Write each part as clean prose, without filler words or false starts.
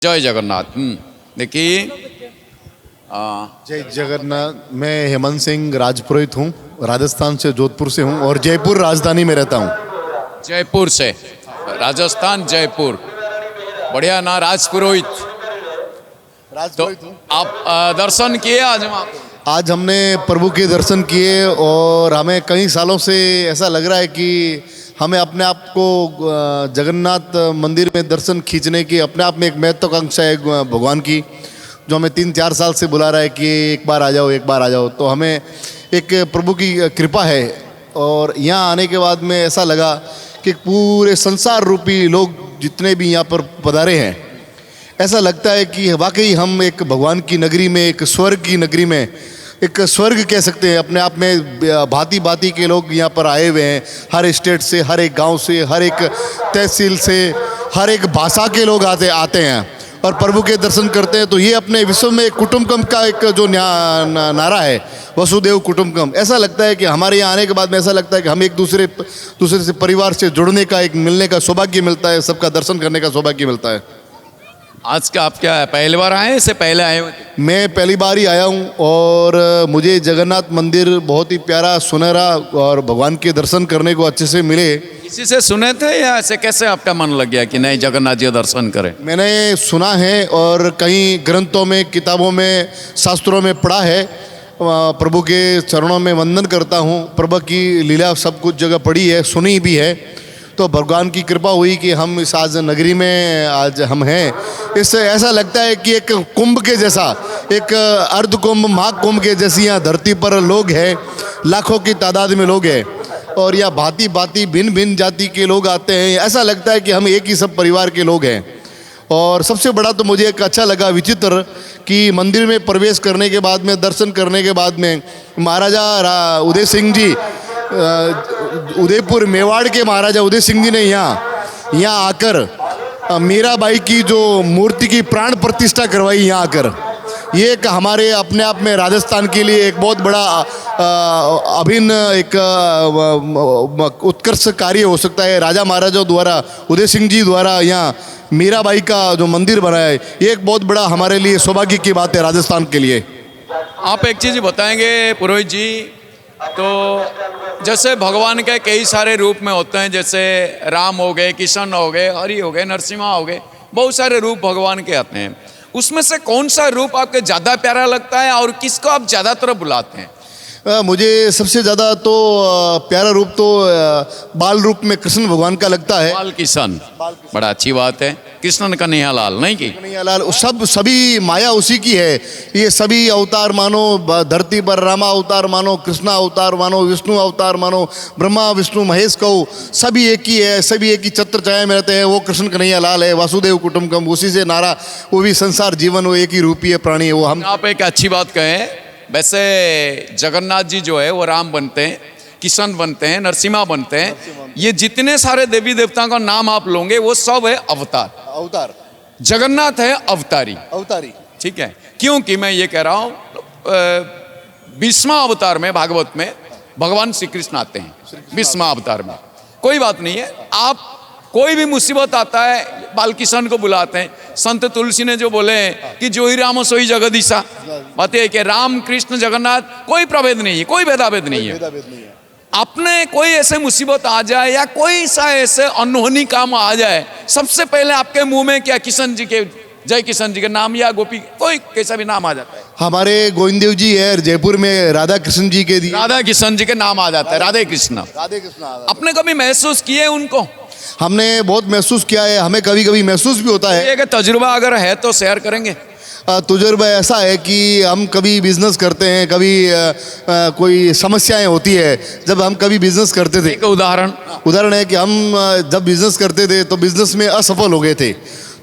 जय जगन्नाथ। देखिए जय जगन्नाथ। मैं हेमंत सिंह राजपुरोहित हूँ, राजस्थान से, जोधपुर से हूँ और जयपुर राजधानी में रहता हूँ। जयपुर से, राजस्थान जयपुर, बढ़िया ना, राजपुरोहित। तो राजपुरोहित हूँ। आप दर्शन किए आज वहाँ पे? आज हमने प्रभु के दर्शन किए और हमें कई सालों से ऐसा लग रहा है कि हमें अपने आप को जगन्नाथ मंदिर में दर्शन खींचने की अपने आप में एक महत्वाकांक्षा है भगवान की, जो हमें 3-4 साल से बुला रहा है कि एक बार आ जाओ, एक बार आ जाओ। तो हमें एक प्रभु की कृपा है और यहाँ आने के बाद में ऐसा लगा कि पूरे संसार रूपी लोग जितने भी यहाँ पर पधारे हैं, ऐसा लगता है कि वाकई हम एक भगवान की नगरी में, एक स्वर्ग की नगरी में, एक स्वर्ग कह सकते हैं अपने आप में। भांति भांति के लोग यहाँ पर आए हुए हैं, हर स्टेट से, हर एक गांव से, हर एक तहसील से, हर एक भाषा के लोग आते हैं और प्रभु के दर्शन करते हैं। तो ये अपने विश्व में कुटुंबकम का एक जो नारा है, वसुदेव कुटुंबकम, ऐसा लगता है कि हमारे यहाँ आने के बाद में ऐसा लगता है कि हम एक दूसरे से परिवार से जुड़ने का, एक मिलने का सौभाग्य मिलता है, सबका दर्शन करने का सौभाग्य मिलता है। आज का आप क्या पहली बार आए, इससे पहले आए हुए थे? मैं पहली बार ही आया हूँ और मुझे जगन्नाथ मंदिर बहुत ही प्यारा, सुनहरा और भगवान के दर्शन करने को अच्छे से मिले। किसी से सुने थे या ऐसे कैसे आपका मन लग गया कि नहीं जगन्नाथ जी दर्शन करें? मैंने सुना है और कई ग्रंथों में, किताबों में, शास्त्रों में पढ़ा है। प्रभु के चरणों में वंदन करता हूँ, प्रभु की लीला सब कुछ जगह पढ़ी है, सुनी भी है। तो भगवान की कृपा हुई कि हम इस आज नगरी में आज हम हैं। इससे ऐसा लगता है कि एक कुंभ के जैसा, एक अर्ध कुंभ, महाकुंभ के जैसी यहाँ धरती पर लोग हैं, लाखों की तादाद में लोग हैं और यहाँ भांति भांति भिन्न भिन्न जाति के लोग आते हैं। ऐसा लगता है कि हम एक ही सब परिवार के लोग हैं। और सबसे बड़ा तो मुझे एक अच्छा लगा, विचित्र, कि मंदिर में प्रवेश करने के बाद में, दर्शन करने के बाद में, महाराजा उदय सिंह जी, उदयपुर मेवाड़ के महाराजा उदय सिंह जी ने यहाँ आकर मीराबाई की जो मूर्ति की प्राण प्रतिष्ठा करवाई यहाँ आकर। ये एक हमारे अपने आप में राजस्थान के लिए एक बहुत बड़ा अभिन्न एक उत्कृष्ट कार्य हो सकता है। राजा महाराजाओं द्वारा, उदय सिंह जी द्वारा यहाँ मीराबाई का जो मंदिर बना है, ये एक बहुत बड़ा हमारे लिए सौभाग्य की बात है राजस्थान के लिए। आप एक चीज़ बताएंगे पुरोहित जी, तो जैसे भगवान के कई सारे रूप में होते हैं, जैसे राम हो गए, कृष्ण हो गए, हरि हो गए, नरसिम्हा हो गए, बहुत सारे रूप भगवान के आते हैं। उसमें से कौन सा रूप आपके ज़्यादा प्यारा लगता है और किसको आप ज़्यादातर बुलाते हैं? मुझे सबसे ज़्यादा तो प्यारा रूप तो बाल रूप में कृष्ण भगवान का लगता है। बाल किशन, बड़ा अच्छी बात है। कृष्ण कन्हैया लाल नहीं की कन्हैया लाल, सभी माया उसी की है। ये सभी अवतार मानो, धरती पर रामा अवतार मानो, कृष्णा अवतार मानो, विष्णु अवतार मानो, ब्रह्मा विष्णु महेश कहो, सभी एक ही है, सभी एक ही छत्र छाया में रहते हैं। वो कृष्ण कन्हैया लाल है, वासुदेव कुटुंबकम, उसी से नारा, वो भी संसार जीवन, वो एक ही रूपी है, प्राणी है वो हम। आप एक अच्छी बात कहें, वैसे जगन्नाथ जी जो है वो राम बनते हैं, किशन बनते हैं, नरसिम्हा बनते हैं। ये जितने सारे देवी देवताओं का नाम आप लोगे वो सब है अवतार। जगन्नाथ है अवतारी। ठीक है, क्योंकि मैं ये कह रहा हूँ 20वां अवतार में, भागवत में भगवान श्री कृष्ण आते हैं 20वां अवतार में। कोई बात नहीं है, आप कोई भी मुसीबत आता है बाल किशन को बुलाते हैं। संत तुलसी ने जो बोले कि जो ही राम सोई जगदीशा, बात यह कि राम कृष्ण जगन्नाथ कोई प्रभेद नहीं है, कोई भेदाभेद नहीं है। अपने कोई ऐसे मुसीबत आ जाए या कोई सा ऐसे अनहोनी काम आ जाए, सबसे पहले आपके मुंह में क्या किशन जी के, जय किशन जी के नाम या गोपी, कोई कैसा भी नाम आ जाता है? हमारे गोविंद देव जी है जयपुर में, राधा कृष्ण जी के, राधा कृष्ण जी के नाम आ जाता है, राधे कृष्ण। आपने कभी महसूस किए उनको? हमने बहुत महसूस किया है, हमें कभी कभी महसूस भी होता है। ये तजुर्बा अगर है तो शेयर करेंगे। तजुर्बा ऐसा है कि हम कभी बिजनेस करते हैं, कभी कोई समस्याएं होती है। जब हम कभी बिजनेस करते थे, एक उदाहरण है कि हम जब बिजनेस करते थे तो बिजनेस में असफल हो गए थे।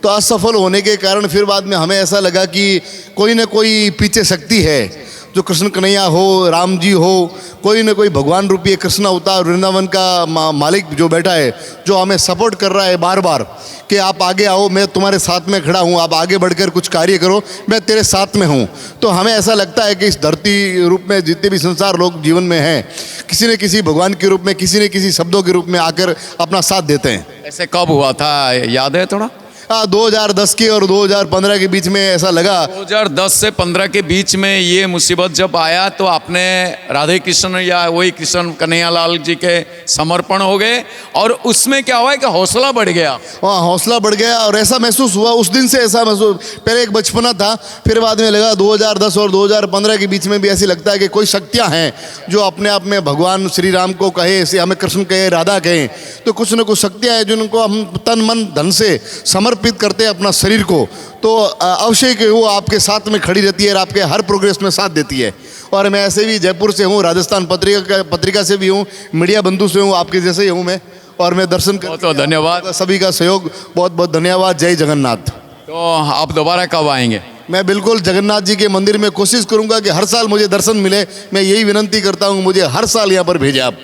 तो असफल होने के कारण फिर बाद में हमें ऐसा लगा कि कोई ना कोई पीछे शक्ति है, जो कृष्ण कन्हैया हो, राम जी हो, कोई ना कोई भगवान रूपी कृष्ण अवतार वृंदावन का मालिक जो बैठा है, जो हमें सपोर्ट कर रहा है बार बार कि आप आगे आओ, मैं तुम्हारे साथ में खड़ा हूँ, आप आगे बढ़कर कुछ कार्य करो, मैं तेरे साथ में हूँ। तो हमें ऐसा लगता है कि इस धरती रूप में जितने भी संसार लोग जीवन में हैं, किसी न किसी भगवान के रूप में, किसी न किसी शब्दों के रूप में आकर अपना साथ देते हैं। ऐसे कब हुआ था, याद है थोड़ा? 2010 के और 2015 के बीच में ऐसा लगा 2010 से 15 के बीच में ये मुसीबत जब आया तो आपने राधे कृष्ण या वही कृष्ण कन्हैयालाल जी के समर्पण हो गए और उसमें क्या हुआ कि हौसला बढ़ गया। वहाँ हौसला बढ़ गया और ऐसा महसूस हुआ उस दिन से, ऐसा महसूस पहले एक बचपना था, फिर बाद में लगा 2010 और 2015 के बीच में भी ऐसी लगता है कि कोई शक्तियाँ हैं जो अपने आप में भगवान श्री राम को कहे, हमें कृष्ण कहे, राधा कहें, तो कुछ न कुछ शक्तियाँ हैं जिनको हम तन मन धन से समर्पित करते हैं अपना शरीर को, तो अवश्य कि वो आपके साथ में खड़ी रहती है और आपके हर प्रोग्रेस में साथ देती है। और मैं ऐसे भी जयपुर से हूँ, राजस्थान पत्रिका से भी हूँ, मीडिया बंधु से हूँ, आपके जैसे ही हूँ मैं, और मैं दर्शन बहुत बहुत धन्यवाद, सभी का सहयोग, बहुत बहुत धन्यवाद। जय जगन्नाथ। तो आप दोबारा कब आएंगे? मैं बिल्कुल जगन्नाथ जी के मंदिर में कोशिश करूंगा कि हर साल मुझे दर्शन मिले। मैं यही विनंती करता हूँ, मुझे हर साल यहाँ पर भेजें आप।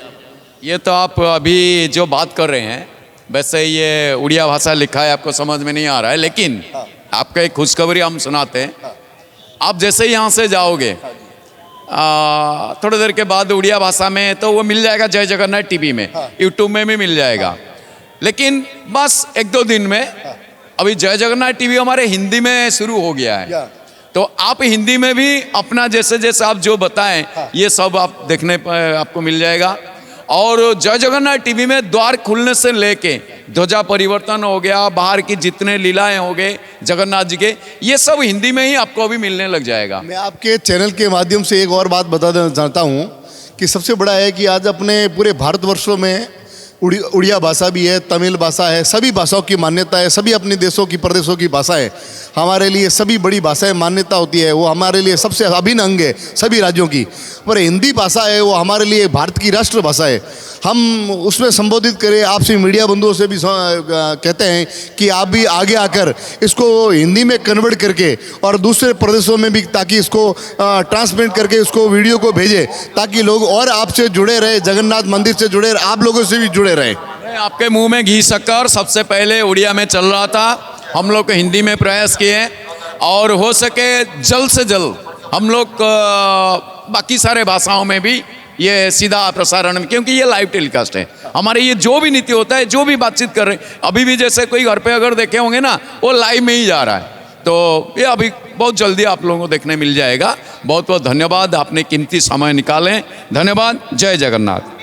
ये तो आप अभी जो बात कर रहे हैं, वैसे ये उड़िया भाषा लिखा है, आपको समझ में नहीं आ रहा है, लेकिन आपका एक खुशखबरी हम सुनाते हैं। आप जैसे ही यहाँ से जाओगे थोड़ी देर के बाद उड़िया भाषा में तो वो मिल जाएगा, जय जगन्नाथ टीवी में, यूट्यूब में भी मिल जाएगा। लेकिन बस 1-2 दिन में अभी जय जगन्नाथ टीवी हमारे हिंदी में शुरू हो गया है, तो आप हिंदी में भी अपना जैसे जैसे आप जो बताएं ये सब आप देखने पर आपको मिल जाएगा। और जय जगन्नाथ टीवी में द्वार खुलने से लेके ध्वजा परिवर्तन हो गया, बाहर की जितने लीलाएं हो गए जगन्नाथ जी के, ये सब हिंदी में ही आपको अभी मिलने लग जाएगा। मैं आपके चैनल के माध्यम से एक और बात बता देना चाहता हूँ कि सबसे बड़ा है कि आज अपने पूरे भारतवर्षों में उड़िया भाषा भी है, तमिल भाषा है, सभी भाषाओं की मान्यता है, सभी अपने देशों की प्रदेशों की भाषाएं हमारे लिए सभी बड़ी भाषाएं मान्यता होती है, वो हमारे लिए सबसे अभिन्न अंग है सभी राज्यों की। पर हिंदी भाषा है वो हमारे लिए भारत की राष्ट्रभाषा है। हम उसमें संबोधित करें, आपसे मीडिया बंधुओं से भी कहते हैं कि आप भी आगे आकर इसको हिंदी में कन्वर्ट करके और दूसरे प्रदेशों में भी, ताकि इसको ट्रांसमिट करके उसको वीडियो को भेजें, ताकि लोग और आपसे जुड़े रहे, जगन्नाथ मंदिर से जुड़े, आप लोगों से भी जुड़े रहे। आपके मुंह में घी शक्कर सबसे पहले उड़िया में चल रहा था, हम लोग हिंदी में प्रयास किए और हो सके जल्द से जल्द हम लोग बाकी सारे भाषाओं में भी ये सीधा प्रसारण, क्योंकि ये लाइव टेलीकास्ट है, हमारे ये जो भी नीति होता है, जो भी बातचीत कर रहे हैं, अभी भी जैसे कोई घर पे अगर देखे होंगे ना, वो लाइव में ही जा रहा है, तो ये अभी बहुत जल्दी आप लोगों को देखने मिल जाएगा। बहुत बहुत धन्यवाद, आपने कीमती समय निकालें, धन्यवाद। जय जगन्नाथ।